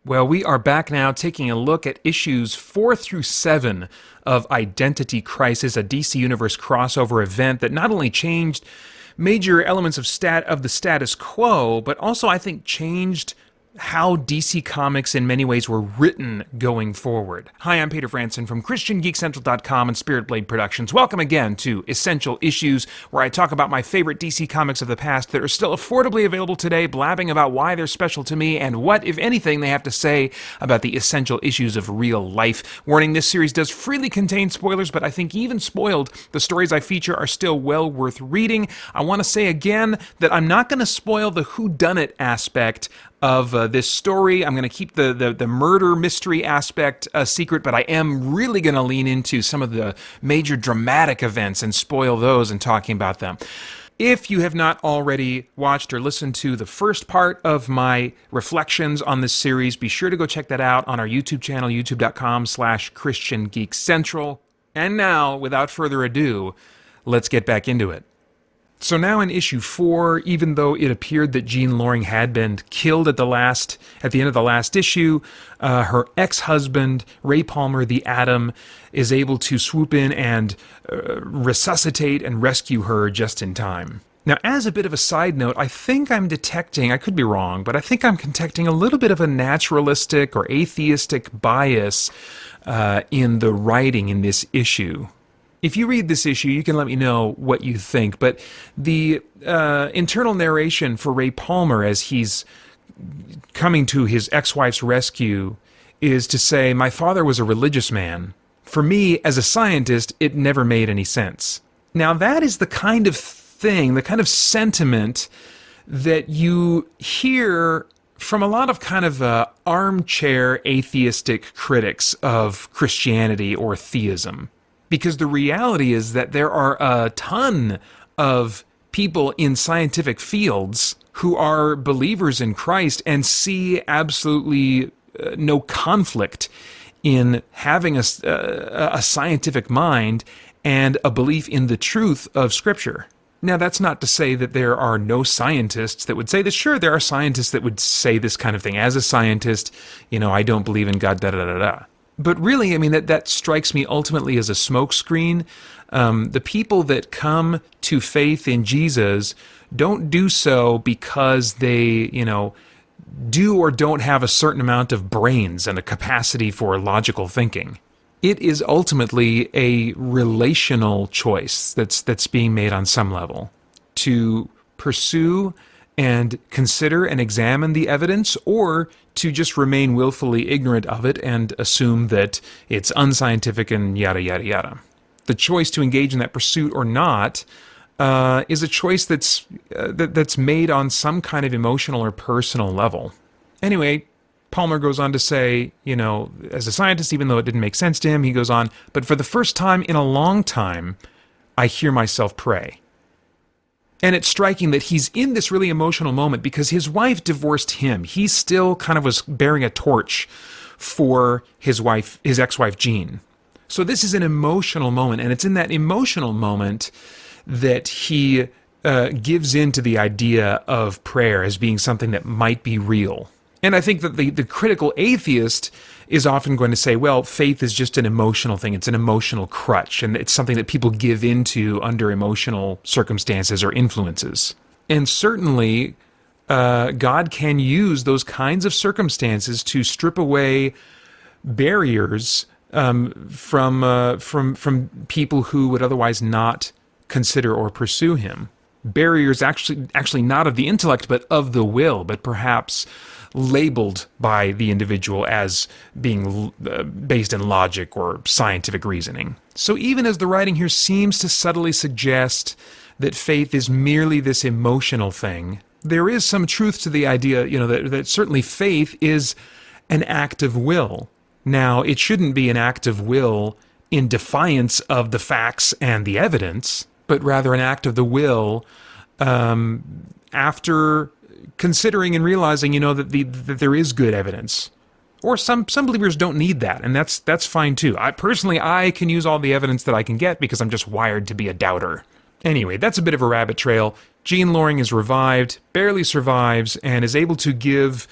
Well, we are back now taking a look at issues 4 through 7 of Identity Crisis, a DC Universe crossover event that not only changed major elements of the status quo, but also I think changed how DC Comics in many ways were written going forward. Hi, I'm Peter Franson from christiangeekcentral.com and Spirit Blade Productions. Welcome again to Essential Issues, where I talk about my favorite DC Comics of the past that are still affordably available today, blabbing about why they're special to me and what, if anything, they have to say about the essential issues of real life. Warning, this series does freely contain spoilers, but I think even spoiled, the stories I feature are still well worth reading. I want to say again that I'm not going to spoil the whodunit aspect of this story. I'm going to keep the murder mystery aspect secret, but I am really going to lean into some of the major dramatic events and spoil those and talking about them. If you have not already watched or listened to the first part of my reflections on this series, be sure to go check that out on our YouTube channel, youtube.com/christiangeekcentral. And now, without further ado, let's get back into it. So now in issue 4, even though it appeared that Jean Loring had been killed at the end of the last issue, her ex-husband, Ray Palmer, the Atom, is able to swoop in and resuscitate and rescue her just in time. Now, as a bit of a side note, I think I'm detecting, I could be wrong, but I think I'm detecting a little bit of a naturalistic or atheistic bias in the writing in this issue. If you read this issue, you can let me know what you think, but the internal narration for Ray Palmer as he's coming to his ex-wife's rescue is to say, "My father was a religious man. For me, as a scientist, it never made any sense." Now that is the kind of thing, the kind of sentiment that you hear from a lot of kind of armchair atheistic critics of Christianity or theism. Because the reality is that there are a ton of people in scientific fields who are believers in Christ and see absolutely no conflict in having a scientific mind and a belief in the truth of Scripture. Now, that's not to say that there are no scientists that would say this. Sure, there are scientists that would say this kind of thing. As a scientist, I don't believe in God, da-da-da-da-da. But really, I mean, that strikes me ultimately as a smokescreen. The people that come to faith in Jesus don't do so because they, do or don't have a certain amount of brains and a capacity for logical thinking. It is ultimately a relational choice that's being made on some level to pursue and consider and examine the evidence, or to just remain willfully ignorant of it and assume that it's unscientific and yada, yada, yada. The choice to engage in that pursuit or not is a choice that's made on some kind of emotional or personal level. Anyway, Palmer goes on to say, as a scientist, even though it didn't make sense to him, he goes on, but for the first time in a long time, I hear myself pray. And it's striking that he's in this really emotional moment because his wife divorced him. He still kind of was bearing a torch for his ex-wife, Jean. So this is an emotional moment, and it's in that emotional moment that he gives in to the idea of prayer as being something that might be real. And I think that the critical atheist is often going to say, well, faith is just an emotional thing. It's an emotional crutch, and it's something that people give into under emotional circumstances or influences. And certainly, God can use those kinds of circumstances to strip away barriers from people who would otherwise not consider or pursue Him. Barriers actually not of the intellect, but of the will, but perhaps labeled by the individual as being based in logic or scientific reasoning. So even as the writing here seems to subtly suggest that faith is merely this emotional thing, there is some truth to the idea, that certainly faith is an act of will. Now, it shouldn't be an act of will in defiance of the facts and the evidence, but rather an act of the will after considering and realizing, that there is good evidence. Or some believers don't need that, and that's fine too. I can use all the evidence that I can get because I'm just wired to be a doubter. Anyway, that's a bit of a rabbit trail. Jean Loring is revived, barely survives, and is able to give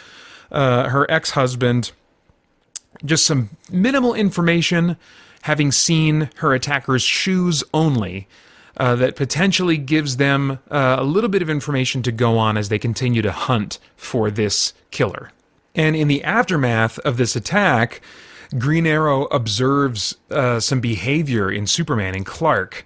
her ex-husband just some minimal information, having seen her attacker's shoes only, that potentially gives them a little bit of information to go on as they continue to hunt for this killer. And in the aftermath of this attack, Green Arrow observes some behavior in Superman and Clark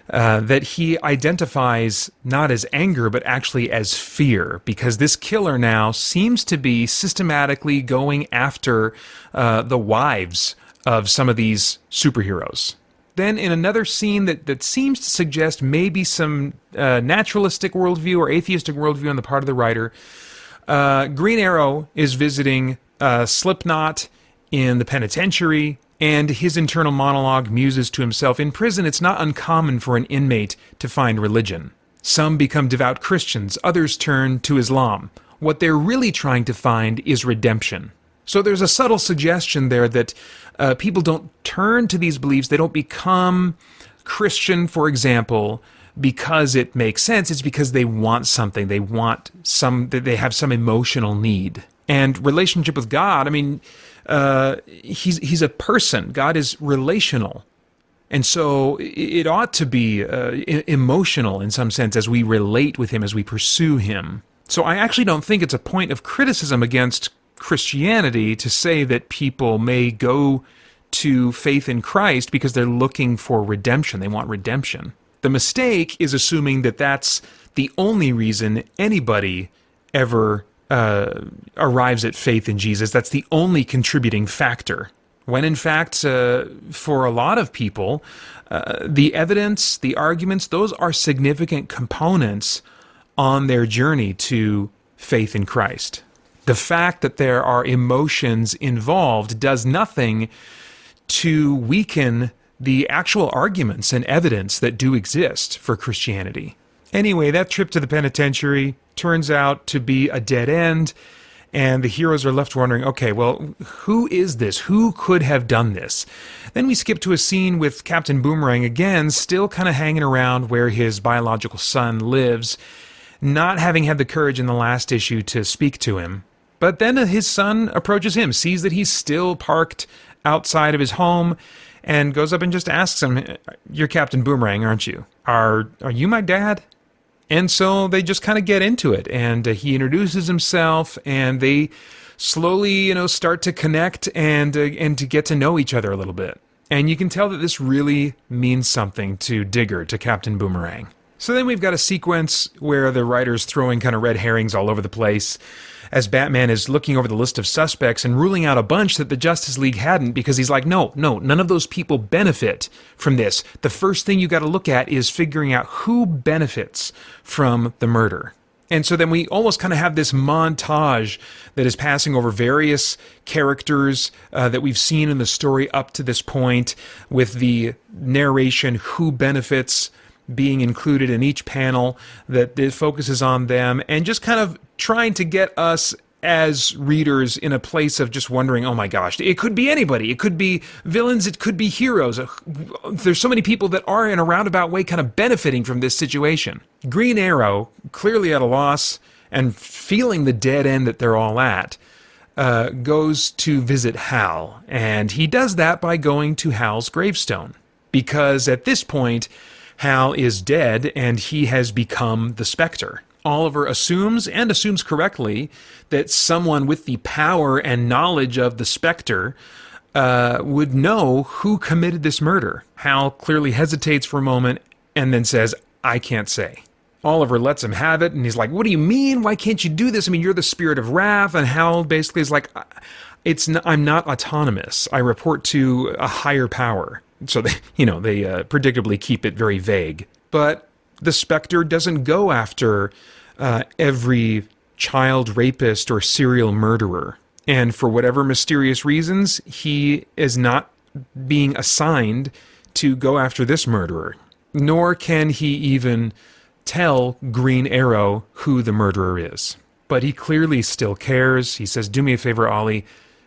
that he identifies not as anger, but actually as fear, because this killer now seems to be systematically going after the wives of some of these superheroes. Then in another scene that seems to suggest maybe some naturalistic worldview or atheistic worldview on the part of the writer, Green Arrow is visiting Slipknot in the penitentiary, and his internal monologue muses to himself, in prison it's not uncommon for an inmate to find religion. Some become devout Christians, others turn to Islam. What they're really trying to find is redemption. So there's a subtle suggestion there that people don't turn to these beliefs, they don't become Christian, for example, because it makes sense. It's because they want something, they have some emotional need. And relationship with God, I mean, he's a person. God is relational. And so it ought to be emotional in some sense as we relate with him, as we pursue him. So I actually don't think it's a point of criticism against Christianity to say that people may go to faith in Christ because they're looking for redemption. They want redemption. The mistake is assuming that that's the only reason anybody ever arrives at faith in Jesus. That's the only contributing factor. When in fact, for a lot of people, the evidence, the arguments, those are significant components on their journey to faith in Christ. The fact that there are emotions involved does nothing to weaken the actual arguments and evidence that do exist for Christianity. Anyway, that trip to the penitentiary turns out to be a dead end, and the heroes are left wondering, okay, well, who is this? Who could have done this? Then we skip to a scene with Captain Boomerang again, still kind of hanging around where his biological son lives, not having had the courage in the last issue to speak to him. But then his son approaches him, sees that he's still parked outside of his home, and goes up and just asks him, "You're Captain Boomerang, aren't you? Are you my dad?" And so they just kind of get into it, and he introduces himself, and they slowly, start to connect and to get to know each other a little bit. And you can tell that this really means something to Digger, to Captain Boomerang. So then we've got a sequence where the writer's throwing kind of red herrings all over the place, as Batman is looking over the list of suspects and ruling out a bunch that the Justice League hadn't, because he's like, no, none of those people benefit from this. The first thing you got to look at is figuring out who benefits from the murder. And so then we almost kind of have this montage that is passing over various characters that we've seen in the story up to this point, with the narration who benefits being included in each panel that focuses on them, and just kind of trying to get us as readers in a place of just wondering, oh my gosh, it could be anybody. It could be villains. It could be heroes. There's so many people that are in a roundabout way kind of benefiting from this situation. Green Arrow, clearly at a loss and feeling the dead end that they're all at, goes to visit Hal. And he does that by going to Hal's gravestone, because at this point, Hal is dead and he has become the Spectre. Oliver assumes, and assumes correctly, that someone with the power and knowledge of the Spectre would know who committed this murder. Hal clearly hesitates for a moment and then says, "I can't say." Oliver lets him have it, and he's like, "What do you mean? Why can't you do this? I mean, you're the spirit of wrath." And Hal basically is like, I'm not autonomous. I report to a higher power. So they predictably keep it very vague. But the Spectre doesn't go after every child rapist or serial murderer. And for whatever mysterious reasons, he is not being assigned to go after this murderer. Nor can he even tell Green Arrow who the murderer is. But he clearly still cares. He says, "Do me a favor, Ollie,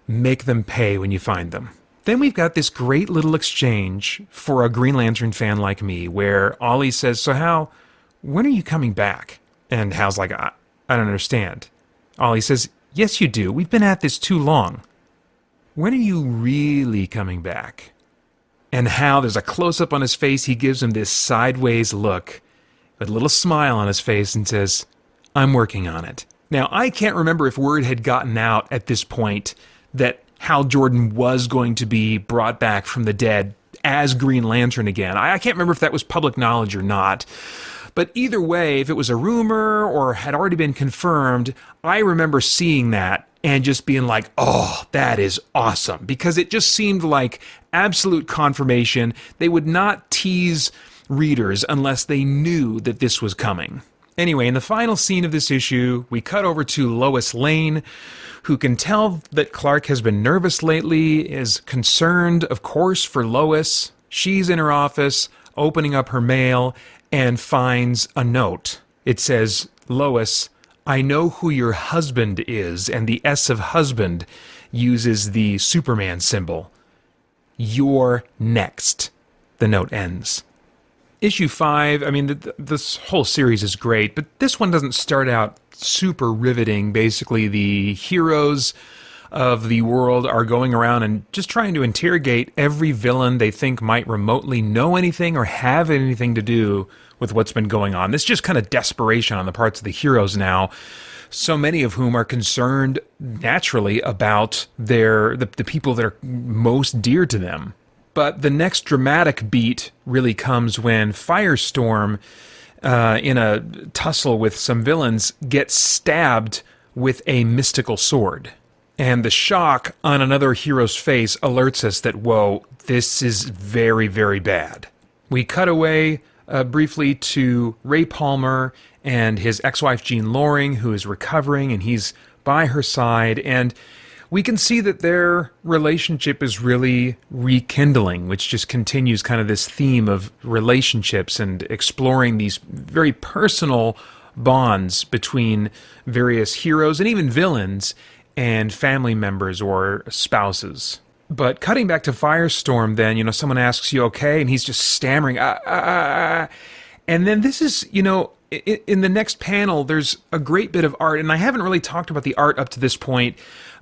make them pay when you find them." Then we've got this great little exchange for a Green Lantern fan like me, where Ollie says, "So Hal, when are you coming back?" And Hal's like, I don't understand. Ollie says, Yes, you do. We've been at this too long. When are you really coming back? And Hal, there's a close-up on his face. He gives him this sideways look with a little smile on his face and says, I'm working on it. Now, I can't remember if word had gotten out at this point that Hal Jordan was going to be brought back from the dead as Green Lantern again. I can't remember if that was public knowledge or not. But either way, if it was a rumor or had already been confirmed, I remember seeing that and just being like, oh, that is awesome. Because it just seemed like absolute confirmation. They would not tease readers unless they knew that this was coming. Anyway, in the final scene of this issue, we cut over to Lois Lane, who can tell that Clark has been nervous lately, is concerned, of course, for Lois. She's in her office, opening up her mail, and finds a note. It says, Lois, I know who your husband is, and the S of husband uses the Superman symbol. You're next. The note ends. Issue 5, I mean, this whole series is great, but this one doesn't start out super riveting. Basically, the heroes of the world are going around and just trying to interrogate every villain they think might remotely know anything or have anything to do with what's been going on. This is just kind of desperation on the parts of the heroes now, so many of whom are concerned naturally about the people that are most dear to them. But the next dramatic beat really comes when Firestorm, in a tussle with some villains, gets stabbed with a mystical sword. And the shock on another hero's face alerts us that, whoa, this is very, very bad. We cut away briefly to Ray Palmer and his ex-wife Jean Loring, who is recovering, and he's by her side, and we can see that their relationship is really rekindling, which just continues kind of this theme of relationships and exploring these very personal bonds between various heroes and even villains and family members or spouses. But cutting back to Firestorm then, someone asks you okay, and he's just stammering, And then this is, in the next panel, there's a great bit of art, and I haven't really talked about the art up to this point.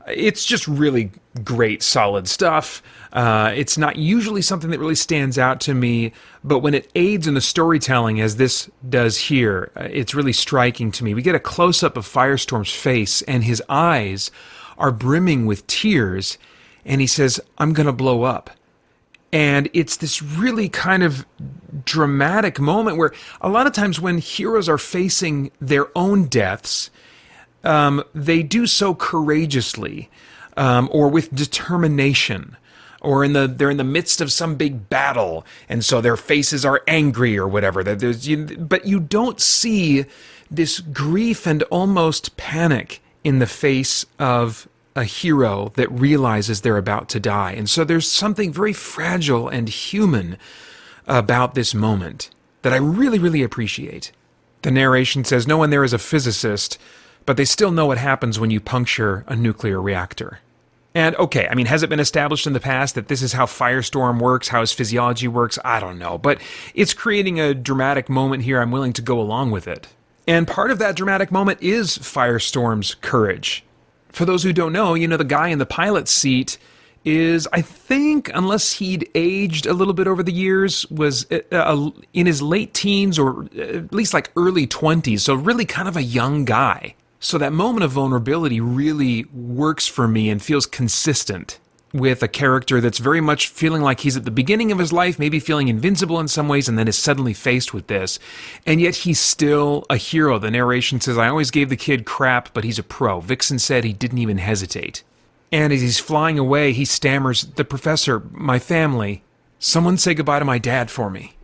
It's just really great, solid stuff. It's not usually something that really stands out to me, but when it aids in the storytelling, as this does here, it's really striking to me. We get a close-up of Firestorm's face, and his eyes are brimming with tears, and he says, I'm going to blow up. And it's this really kind of dramatic moment where a lot of times when heroes are facing their own deaths, they do so courageously, or with determination, or they're in the midst of some big battle, and so their faces are angry or whatever. But you don't see this grief and almost panic in the face of a hero that realizes they're about to die. And so there's something very fragile and human about this moment that I really, really appreciate. The narration says, no one there is a physicist, but they still know what happens when you puncture a nuclear reactor. And okay, I mean, has it been established in the past that this is how Firestorm works, how his physiology works? I don't know, but it's creating a dramatic moment here. I'm willing to go along with it. And part of that dramatic moment is Firestorm's courage. For those who don't know, the guy in the pilot's seat is, I think, unless he'd aged a little bit over the years, was in his late teens or at least like early 20s, so really kind of a young guy. So that moment of vulnerability really works for me and feels consistent with a character that's very much feeling like he's at the beginning of his life, maybe feeling invincible in some ways, and then is suddenly faced with this. And yet he's still a hero. The narration says, I always gave the kid crap, but he's a pro. Vixen said he didn't even hesitate. And as he's flying away, he stammers, the professor, my family, someone say goodbye to my dad for me.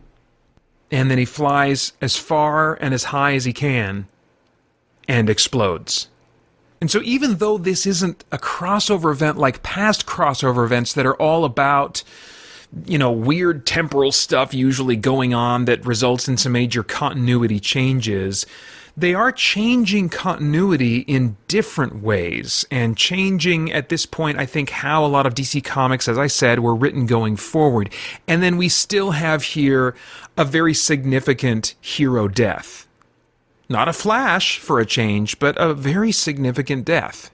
And then he flies as far and as high as he can and explodes. And so even though this isn't a crossover event like past crossover events that are all about, weird temporal stuff usually going on that results in some major continuity changes, they are changing continuity in different ways, and changing at this point, I think, how a lot of DC Comics, as I said, were written going forward. And then we still have here a very significant hero death. Not a Flash, for a change, but a very significant death.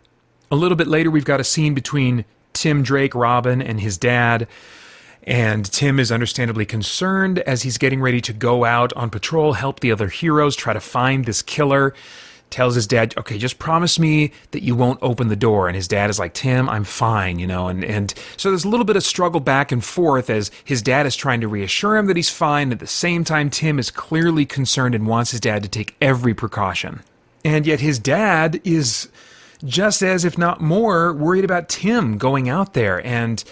A little bit later, we've got a scene between Tim Drake, Robin, and his dad. And Tim is understandably concerned as he's getting ready to go out on patrol, help the other heroes, try to find this killer. Tells his dad, okay, just promise me that you won't open the door. And his dad is like, Tim, I'm fine, And so there's a little bit of struggle back and forth as his dad is trying to reassure him that he's fine. At the same time, Tim is clearly concerned and wants his dad to take every precaution. And yet his dad is just as, if not more, worried about Tim going out there and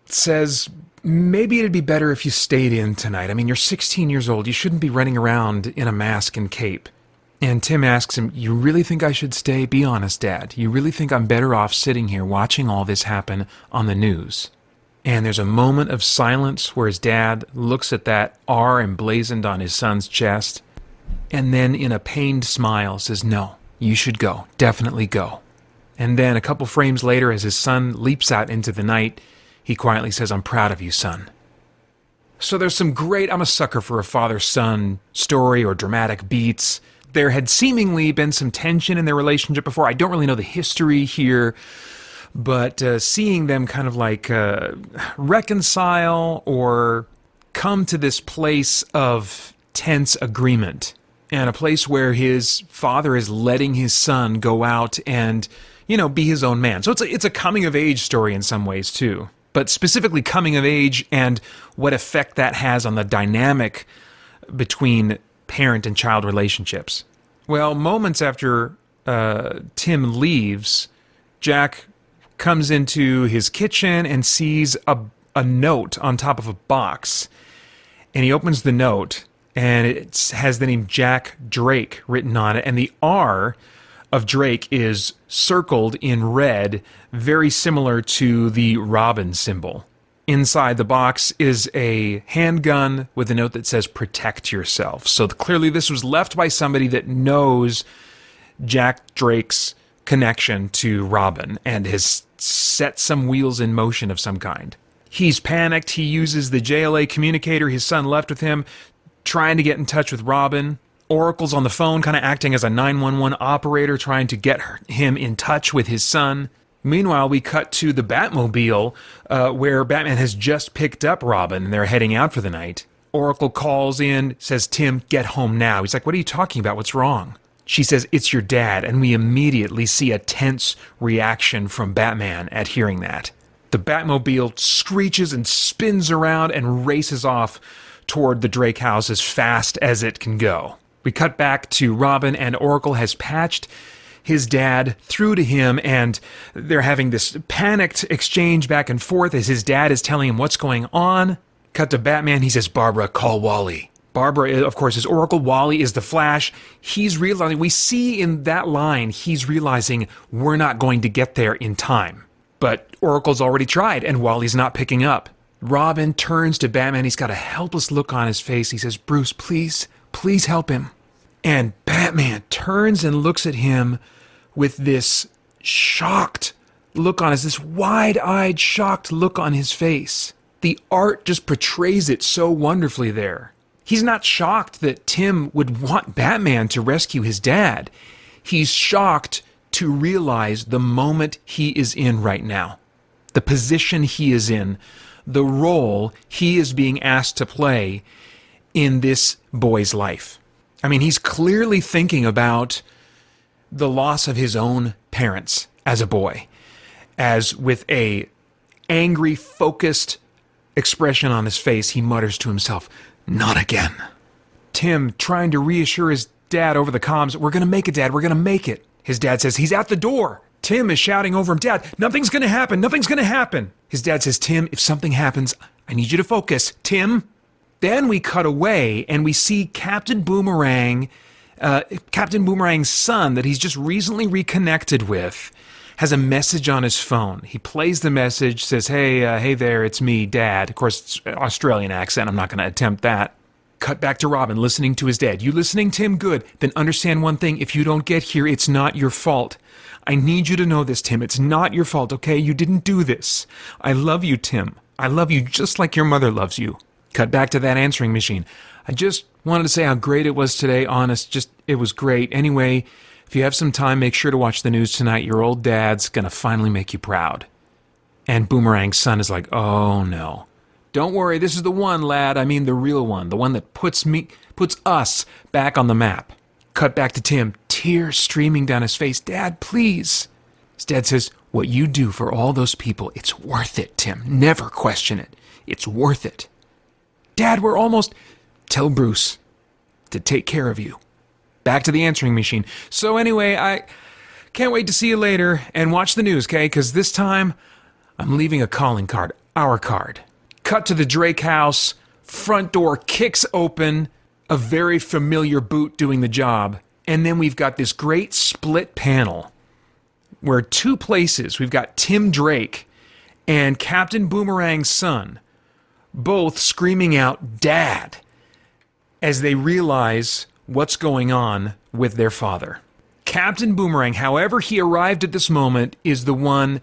says, maybe it'd be better if you stayed in tonight. I mean, you're 16 years old. You shouldn't be running around in a mask and cape. And Tim asks him, you really think I should stay? Be honest, Dad. You really think I'm better off sitting here watching all this happen on the news? And there's a moment of silence where his dad looks at that R emblazoned on his son's chest, and then in a pained smile says, no, you should go. Definitely go. And then a couple frames later, as his son leaps out into the night, he quietly says, I'm proud of you, son. So there's some great, I'm a sucker for a father-son story or dramatic beats. There had seemingly been some tension in their relationship before. I don't really know the history here, but seeing them kind of like reconcile or come to this place of tense agreement, and a place where his father is letting his son go out and, be his own man. So it's a coming-of-age story in some ways, too. But specifically coming of age and what effect that has on the dynamic between parent and child relationships. Well, moments after Tim leaves, Jack comes into his kitchen and sees a note on top of a box. And he opens the note, and it has the name Jack Drake written on it. And the R of Drake is circled in red, very similar to the Robin symbol. Inside the box is a handgun with a note that says, protect yourself. So clearly this was left by somebody that knows Jack Drake's connection to Robin and has set some wheels in motion of some kind. He's panicked. He uses the JLA communicator his son left with him, trying to get in touch with Robin. Oracle's on the phone, kind of acting as a 911 operator, trying to get him in touch with his son. Meanwhile, we cut to the Batmobile, where Batman has just picked up Robin, and they're heading out for the night. Oracle calls in, says, Tim, get home now. He's like, what are you talking about? What's wrong? She says, it's your dad, and we immediately see a tense reaction from Batman at hearing that. The Batmobile screeches and spins around and races off toward the Drake house as fast as it can go. We cut back to Robin, and Oracle has patched his dad through to him, and they're having this panicked exchange back and forth as his dad is telling him what's going on. Cut to Batman. He says, Barbara, call Wally. Barbara, of course, is Oracle. Wally is the Flash. He's realizing, we see in that line, he's realizing we're not going to get there in time. But Oracle's already tried, and Wally's not picking up. Robin turns to Batman. He's got a helpless look on his face. He says, Bruce, please help him. And Batman turns and looks at him with this shocked look on his, this wide-eyed, shocked look on his face. The art just portrays it so wonderfully there. He's not shocked that Tim would want Batman to rescue his dad. He's shocked to realize the moment he is in right now, the position he is in, the role he is being asked to play in this boy's life. I mean, he's clearly thinking about the loss of his own parents as a boy, as with a angry, focused expression on his face, he mutters to himself, not again. Tim, trying to reassure his dad over the comms, we're going to make it, Dad, we're going to make it. His dad says, he's at the door. Tim is shouting over him, Dad, nothing's going to happen, nothing's going to happen. His dad says, Tim, if something happens, I need you to focus. Tim. Then we cut away and we see Captain Boomerang's son that he's just recently reconnected with has a message on his phone. He plays the message, says, hey there, it's me, Dad. Of course, it's an Australian accent. I'm not going to attempt that. Cut back to Robin, listening to his dad. You listening, Tim? Good. Then understand one thing. If you don't get here, it's not your fault. I need you to know this, Tim. It's not your fault, okay? You didn't do this. I love you, Tim. I love you just like your mother loves you. Cut back to that answering machine. I just wanted to say how great it was today. Honest, it was great. Anyway, If you have some time, make sure to watch the news tonight. Your old dad's gonna finally make you proud. And Boomerang's son is like, oh no. Don't worry, this is the one, lad. I mean the real one. The one that puts us back on the map. Cut back to Tim, tears streaming down his face. Dad, please. His dad says, what you do for all those people, it's worth it, Tim. Never question it. It's worth it. Dad, we're almost... Tell Bruce to take care of you. Back to the answering machine. So anyway, I can't wait to see you later and watch the news, okay? Because this time, I'm leaving a calling card. Our card. Cut to the Drake house. Front door kicks open. A very familiar boot doing the job. And then we've got this great split panel where two places, we've got Tim Drake and Captain Boomerang's son, both screaming out, Dad, as they realize what's going on with their father. Captain Boomerang, however he arrived at this moment, is the one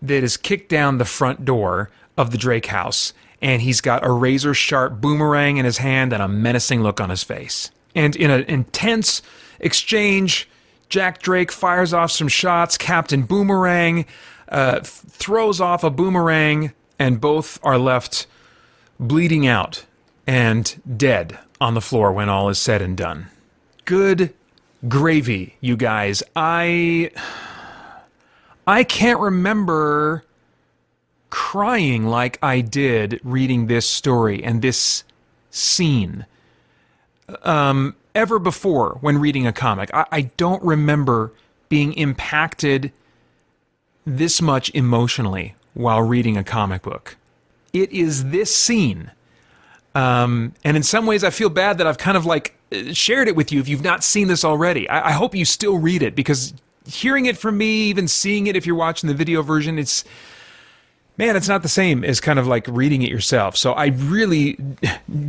that has kicked down the front door of the Drake house, and he's got a razor-sharp boomerang in his hand and a menacing look on his face. And in an intense exchange, Jack Drake fires off some shots. Captain Boomerang throws off a boomerang, and both are left bleeding out and dead on the floor when all is said and done. Good gravy, you guys. I can't remember crying like I did reading this story and this scene ever before when reading a comic. I don't remember being impacted this much emotionally while reading a comic book. It is this scene. And in some ways I feel bad that I've kind of like shared it with you if you've not seen this already. I hope you still read it, because hearing it from me, even seeing it if you're watching the video version, it's not the same as kind of like reading it yourself. So I really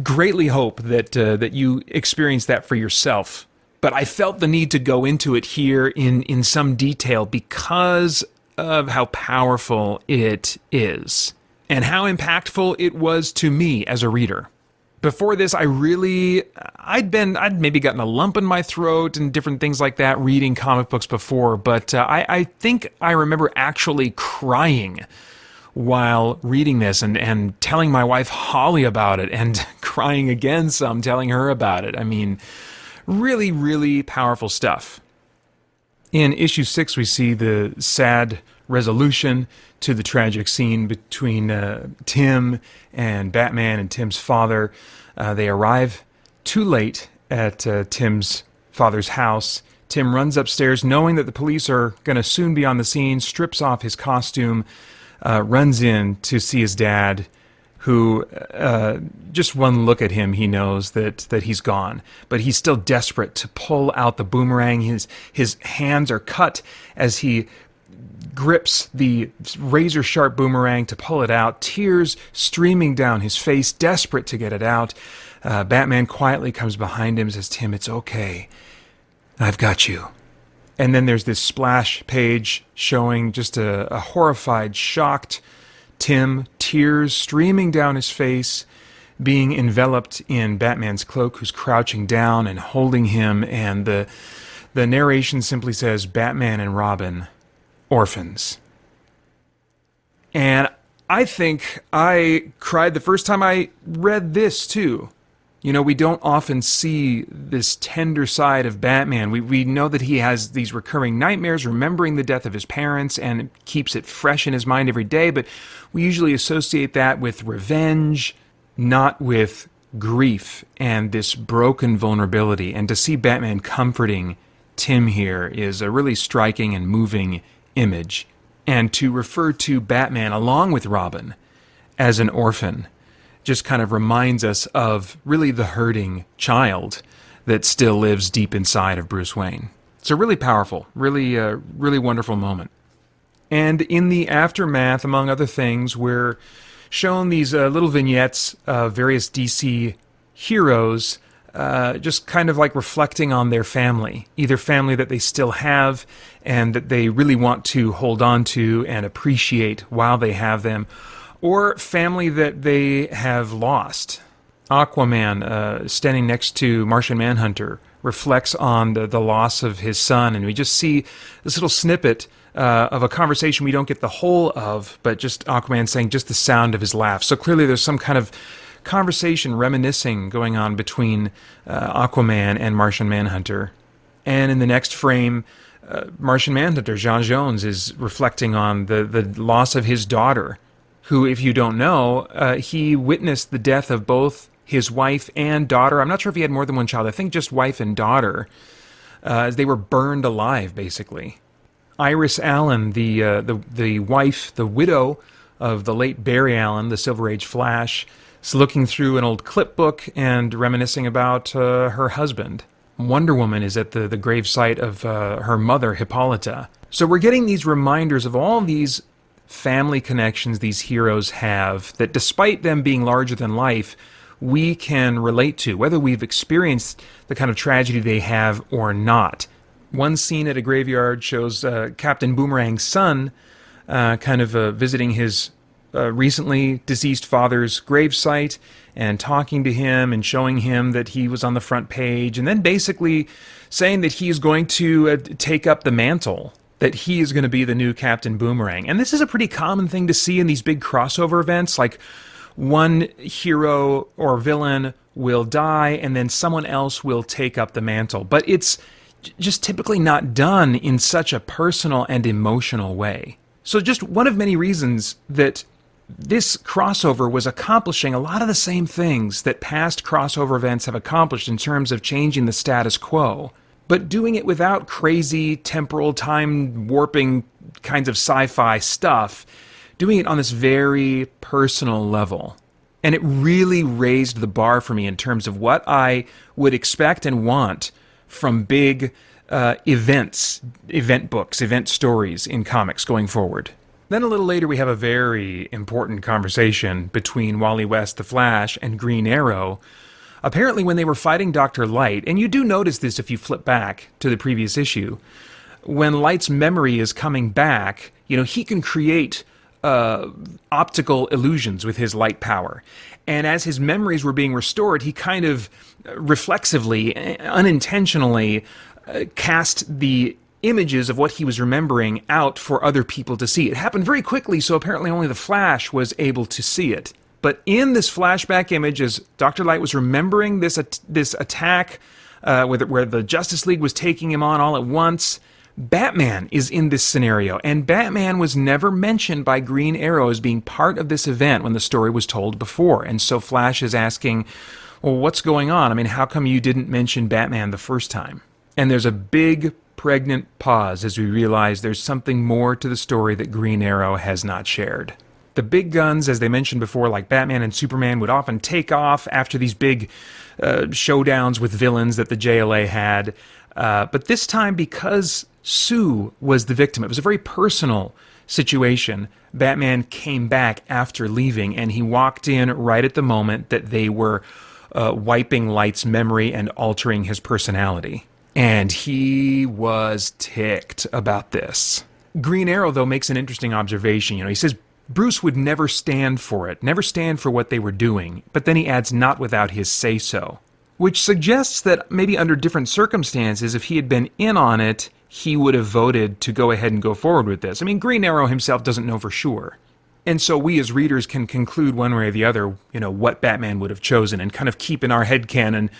greatly hope that that you experience that for yourself. But I felt the need to go into it here in some detail because of how powerful it is and how impactful it was to me as a reader. Before this, I'd maybe gotten a lump in my throat and different things like that reading comic books before, but I think I remember actually crying while reading this and telling my wife Holly about it and crying again some, telling her about it. I mean, really, really powerful stuff. In issue 6, we see the sad resolution to the tragic scene between Tim and Batman and Tim's father. They arrive too late at Tim's father's house. Tim runs upstairs knowing that the police are going to soon be on the scene, strips off his costume, runs in to see his dad, who just one look at him, he knows that he's gone. But he's still desperate to pull out the boomerang. His hands are cut as he grips the razor-sharp boomerang to pull it out, tears streaming down his face, desperate to get it out. Batman quietly comes behind him and says, Tim, it's okay. I've got you. And then there's this splash page showing just a horrified, shocked Tim, tears streaming down his face, being enveloped in Batman's cloak, who's crouching down and holding him, and the narration simply says, Batman and Robin, orphans. And I think I cried the first time I read this, too. You know, we don't often see this tender side of Batman. We know that he has these recurring nightmares, remembering the death of his parents, and it keeps it fresh in his mind every day, but we usually associate that with revenge, not with grief and this broken vulnerability. And to see Batman comforting Tim here is a really striking and moving image. And to refer to Batman along with Robin as an orphan just kind of reminds us of really the hurting child that still lives deep inside of Bruce Wayne. It's a really powerful, really wonderful moment. And in the aftermath, among other things, we're shown these little vignettes of various DC heroes just kind of like reflecting on their family, either family that they still have and that they really want to hold on to and appreciate while they have them, or family that they have lost. Aquaman standing next to Martian Manhunter reflects on the loss of his son, and we just see this little snippet of a conversation we don't get the whole of, but just Aquaman saying just the sound of his laugh. So clearly there's some kind of conversation reminiscing going on between Aquaman and Martian Manhunter. And in the next frame, Martian Manhunter, J'onn J'onzz, is reflecting on the loss of his daughter, who, if you don't know, he witnessed the death of both his wife and daughter. I'm not sure if he had more than one child. I think just wife and daughter, as they were burned alive, basically. Iris Allen, the wife, the widow of the late Barry Allen, the Silver Age Flash, is looking through an old clip book and reminiscing about her husband. Wonder Woman is at the gravesite of her mother, Hippolyta. So we're getting these reminders of all these family connections these heroes have that, despite them being larger than life, we can relate to, whether we've experienced the kind of tragedy they have or not. One scene at a graveyard shows Captain Boomerang's son visiting his recently deceased father's gravesite and talking to him and showing him that he was on the front page, and then basically saying that he is going to take up the mantle, that he is going to be the new Captain Boomerang. And this is a pretty common thing to see in these big crossover events, like one hero or villain will die and then someone else will take up the mantle. But it's just typically not done in such a personal and emotional way. So just one of many reasons that this crossover was accomplishing a lot of the same things that past crossover events have accomplished in terms of changing the status quo, but doing it without crazy temporal time warping kinds of sci-fi stuff, doing it on this very personal level. And it really raised the bar for me in terms of what I would expect and want from big events, event books, event stories in comics going forward. Then a little later we have a very important conversation between Wally West, the Flash, and Green Arrow, apparently when they were fighting Dr. Light. And you do notice this if you flip back to the previous issue. When Light's memory is coming back, he can create optical illusions with his light power. And as his memories were being restored, he kind of reflexively, unintentionally cast the images of what he was remembering out for other people to see. It happened very quickly, so apparently only the Flash was able to see it. But in this flashback image, as Dr. Light was remembering this attack where the Justice League was taking him on all at once, Batman is in this scenario, and Batman was never mentioned by Green Arrow as being part of this event when the story was told before. And so Flash is asking, well, what's going on? I mean, how come you didn't mention Batman the first time? And there's a big, pregnant pause as we realize there's something more to the story that Green Arrow has not shared. The big guns, as they mentioned before, like Batman and Superman, would often take off after these big showdowns with villains that the JLA had. But this time, because Sue was the victim, it was a very personal situation. Batman came back after leaving, and he walked in right at the moment that they were wiping Light's memory and altering his personality. And he was ticked about this. Green Arrow, though, makes an interesting observation. He says Bruce would never stand for it, never stand for what they were doing, but then he adds, not without his say-so, which suggests that maybe under different circumstances, if he had been in on it, he would have voted to go ahead and go forward with this. I mean, Green Arrow himself doesn't know for sure. And so we as readers can conclude one way or the other, what Batman would have chosen and kind of keep in our headcanon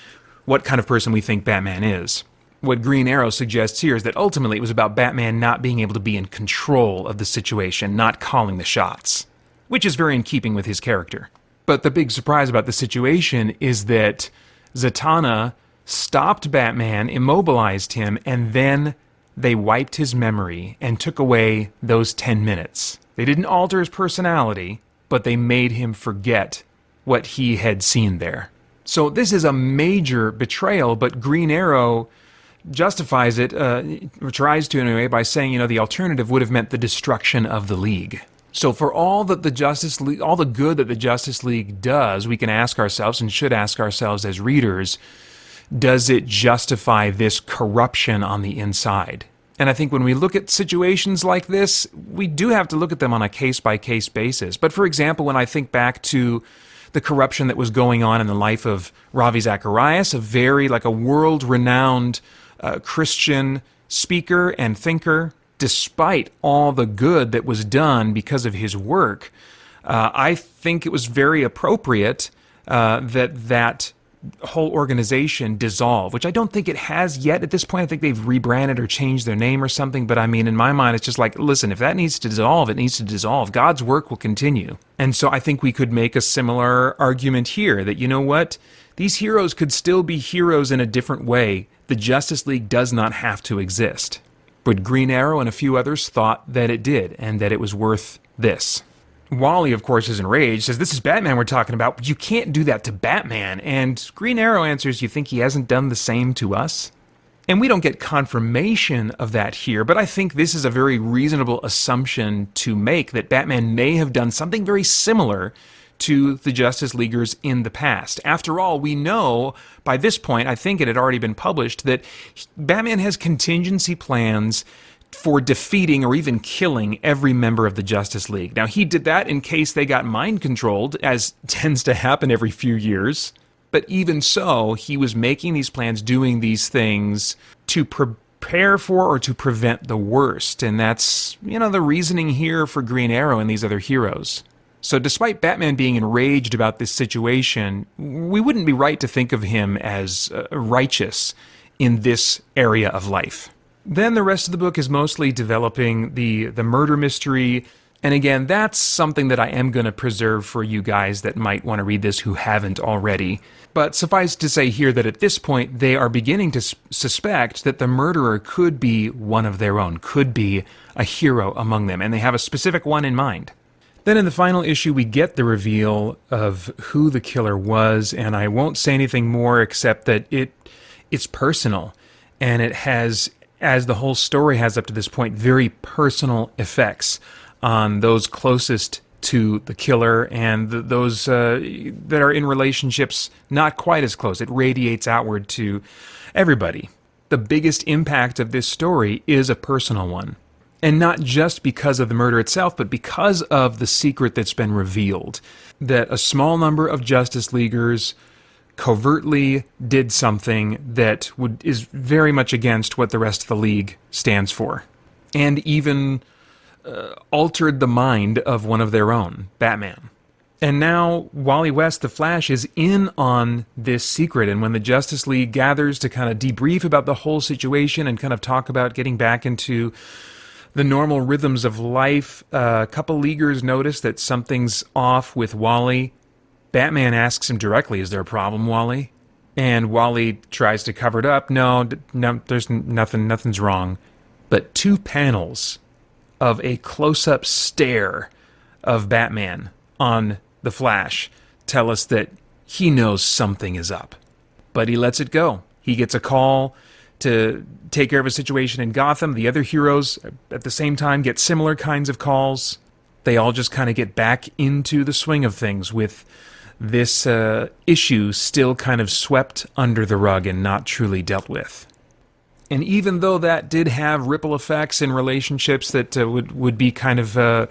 what kind of person we think Batman is. What Green Arrow suggests here is that ultimately it was about Batman not being able to be in control of the situation, not calling the shots, which is very in keeping with his character. But the big surprise about the situation is that Zatanna stopped Batman, immobilized him, and then they wiped his memory and took away those 10 minutes. They didn't alter his personality, but they made him forget what he had seen there. So this is a major betrayal, but Green Arrow justifies it, tries to anyway, by saying, the alternative would have meant the destruction of the League. So for all that the Justice League, all the good that the Justice League does, we can ask ourselves and should ask ourselves as readers, does it justify this corruption on the inside? And I think when we look at situations like this, we do have to look at them on a case-by-case basis. But for example, when I think back to the corruption that was going on in the life of Ravi Zacharias, a world-renowned Christian speaker and thinker. Despite all the good that was done because of his work, I think it was very appropriate that whole organization dissolve, which I don't think it has yet at this point. I think they've rebranded or changed their name or something, but I mean, in my mind, it's just like, listen, if that needs to dissolve, it needs to dissolve. God's work will continue. And so I think we could make a similar argument here that, you know what, these heroes could still be heroes in a different way. The Justice League does not have to exist. But Green Arrow and a few others thought that it did, and that it was worth this. Wally, of course, is enraged, says, this is Batman we're talking about, but you can't do that to Batman. And Green Arrow answers, you think he hasn't done the same to us? And we don't get confirmation of that here, but I think this is a very reasonable assumption to make, that Batman may have done something very similar to the Justice Leaguers in the past. After all, we know by this point, I think it had already been published, that Batman has contingency plans for defeating or even killing every member of the Justice League. Now, he did that in case they got mind-controlled, as tends to happen every few years. But even so, he was making these plans, doing these things to prepare for or to prevent the worst. And that's, the reasoning here for Green Arrow and these other heroes. So despite Batman being enraged about this situation, we wouldn't be right to think of him as righteous in this area of life. Then the rest of the book is mostly developing the murder mystery. And again, that's something that I am going to preserve for you guys that might want to read this who haven't already. But suffice to say here that at this point, they are beginning to suspect that the murderer could be one of their own, could be a hero among them, and they have a specific one in mind. Then in the final issue, we get the reveal of who the killer was, and I won't say anything more except that it's personal, and it has, as the whole story has up to this point, very personal effects on those closest to the killer and those that are in relationships not quite as close. It radiates outward to everybody. The biggest impact of this story is a personal one. And not just because of the murder itself, but because of the secret that's been revealed. That a small number of Justice Leaguers covertly did something that is very much against what the rest of the League stands for. And even altered the mind of one of their own, Batman. And now Wally West, the Flash, is in on this secret. And when the Justice League gathers to kind of debrief about the whole situation and kind of talk about getting back into the normal rhythms of life, a couple Leaguers notice that something's off with Wally. Batman asks him directly, is there a problem, Wally? And Wally tries to cover it up. No, there's nothing's wrong. But 2 panels of a close-up stare of Batman on the Flash tell us that he knows something is up. But he lets it go. He gets a call to take care of a situation in Gotham. The other heroes, at the same time, get similar kinds of calls. They all just kind of get back into the swing of things with this issue still kind of swept under the rug and not truly dealt with. And even though that did have ripple effects in relationships that would be kind of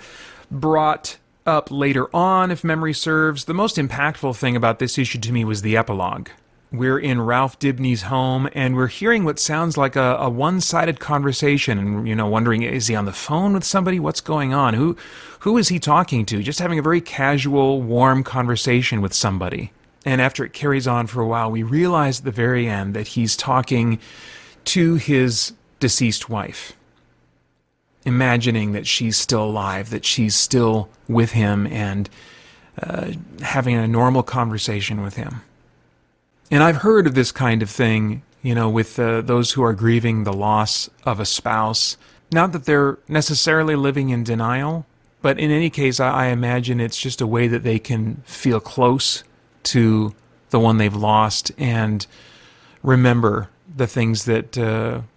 brought up later on, if memory serves, the most impactful thing about this issue to me was the epilogue. We're in Ralph Dibny's home, and we're hearing what sounds like a one-sided conversation, and, wondering, is he on the phone with somebody? What's going on? Who is he talking to? Just having a very casual, warm conversation with somebody. And after it carries on for a while, we realize at the very end that he's talking to his deceased wife, imagining that she's still alive, that she's still with him, and having a normal conversation with him. And I've heard of this kind of thing, with those who are grieving the loss of a spouse. Not that they're necessarily living in denial, but in any case, I imagine it's just a way that they can feel close to the one they've lost and remember the things that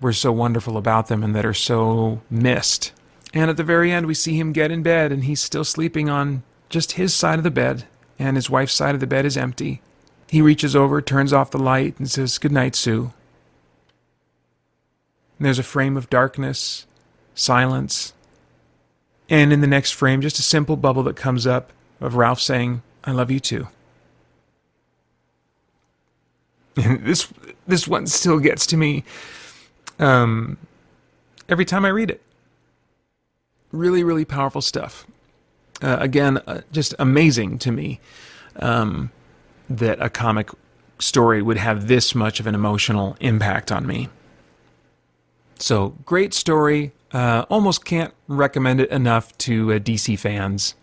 were so wonderful about them and that are so missed. And at the very end, we see him get in bed, and he's still sleeping on just his side of the bed, and his wife's side of the bed is empty. He reaches over, turns off the light, and says, "Good night, Sue." And there's a frame of darkness, silence, and in the next frame, just a simple bubble that comes up of Ralph saying, "I love you too." And this one still gets to me every time I read it. Really, really powerful stuff. Again, just amazing to me that a comic story would have this much of an emotional impact on me. So, great story. Almost can't recommend it enough to DC fans.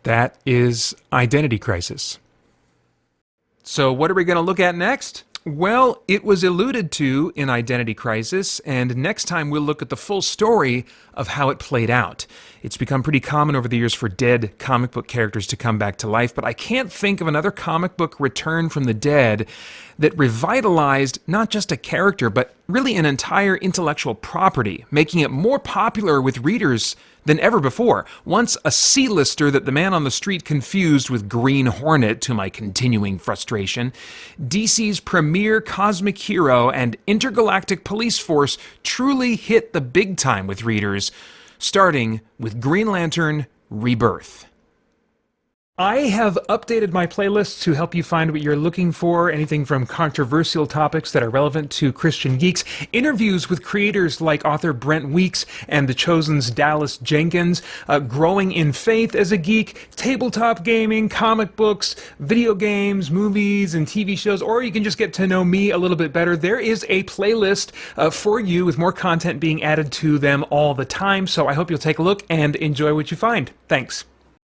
That is Identity Crisis. So, what are we going to look at next? Well, it was alluded to in Identity Crisis, and next time we'll look at the full story of how it played out. It's become pretty common over the years for dead comic book characters to come back to life, but I can't think of another comic book return from the dead that revitalized not just a character, but really an entire intellectual property, making it more popular with readers than ever before. Once a C-lister that the man on the street confused with Green Hornet, to my continuing frustration, DC's premier cosmic hero and intergalactic police force truly hit the big time with readers, starting with Green Lantern Rebirth. I have updated my playlist to help you find what you're looking for, anything from controversial topics that are relevant to Christian geeks, interviews with creators like author Brent Weeks and The Chosen's Dallas Jenkins, growing in faith as a geek, tabletop gaming, comic books, video games, movies, and TV shows, or you can just get to know me a little bit better. There is a playlist for you with more content being added to them all the time, so I hope you'll take a look and enjoy what you find. Thanks.